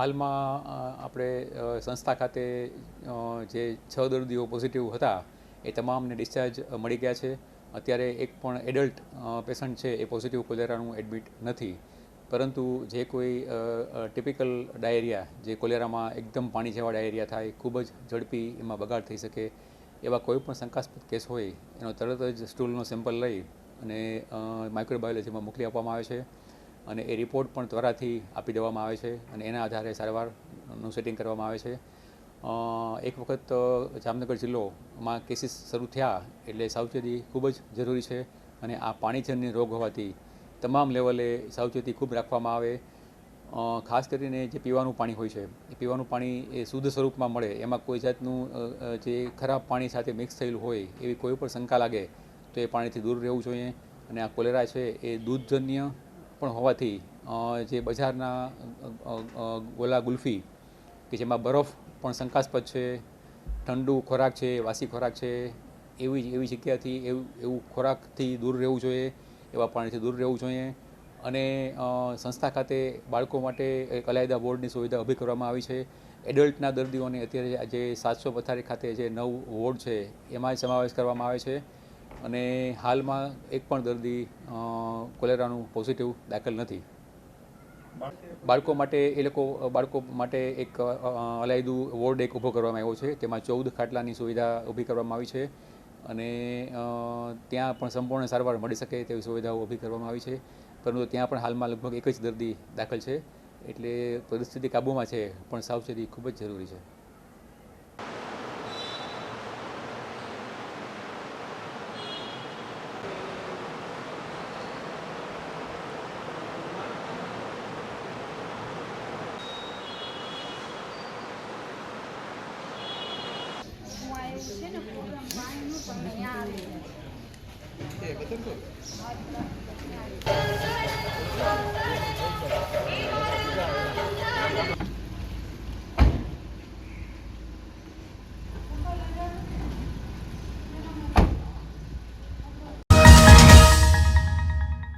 હાલમાં આપણે સંસ્થા ખાતે જે 6 દર્દીઓ પોઝિટિવ હતા એ તમામને ડિસ્ચાર્જ મળી ગયા છે. અત્યારે એક પણ એડલ્ટ પેશન્ટ છે એ પોઝિટિવ કોલેરાનું એડમિટ નથી. પરંતુ જે કોઈ ટિપિકલ ડાયેરિયા, જે કોલેરામાં એકદમ પાણી જેવા ડાયેરિયા થાય, ખૂબ જ ઝડપી એમાં બગાડ થઈ શકે એવા કોઈ પણ શંકાસ્પદ કેસ હોય એનો તરત જ સ્ટૂલનો સેમ્પલ લઈ અને માઇક્રોબાયોલોજીમાં મોકલી આપવામાં આવે છે અને એ રિપોર્ટ પણ ત્વરાથી આપી દેવામાં આવે છે અને એના આધારે સારવારનું સેટિંગ કરવામાં આવે છે. એક વખત જામનગર જિલ્લોમાં કેસીસ શરૂ થયા એટલે સાવચેતી ખૂબ જ જરૂરી છે અને આ પાણીજન્ય રોગ હોવાથી તમામ લેવલે સાવચેતી ખૂબ રાખવામાં આવે. ખાસ કરીને જે પીવાનું પાણી હોય છે એ પીવાનું પાણી એ શુદ્ધ સ્વરૂપમાં મળે, એમાં કોઈ જાતનું જે ખરાબ પાણી સાથે મિક્સ થયેલું હોય એવી કોઈ પણ શંકા લાગે તો એ પાણીથી દૂર રહેવું જોઈએ. અને આ કોલેરા છે એ દૂધજન્ય પણ હોવાથી જે બજારના ગોલા ગુલ્ફી કે જેમાં બરફ પણ શંકાસ્પદ છે, ઠંડુ ખોરાક છે, વાસી ખોરાક છે, એવી જગ્યાથી એવું ખોરાકથી દૂર રહેવું જોઈએ, એવા પાણીથી દૂર રહેવું જોઈએ. અને સંસ્થા ખાતે બાળકો માટે એક અલાયદા વોર્ડની સુવિધા ઊભી કરવામાં આવી છે. એડલ્ટના દર્દીઓને અત્યારે જે 700 પથારી ખાતે જે 9 વોર્ડ છે એમાં સમાવેશ કરવામાં આવે છે અને હાલમાં એક પણ દર્દી કોલેરાનું પોઝિટિવ દાખલ નથી. બાળકો માટે એક અલાયદું વોર્ડ એક ઊભો કરવામાં આવ્યો છે. તેમાં 14 ખાટલાની સુવિધા ઊભી કરવામાં આવી છે અને ત્યાં પણ સંપૂર્ણ સારવાર મળી શકે તેવી સુવિધાઓ ઊભી કરવામાં આવી છે. પરંતુ ત્યાં પણ હાલમાં લગભગ એક જ દર્દી દાખલ છે. એટલે પરિસ્થિતિ કાબૂમાં છે, પણ સાવચેતી ખૂબ જ જરૂરી છે. છે ને પ્રોગ્રામ પાણીનું પણ અહીંયા આવે છે.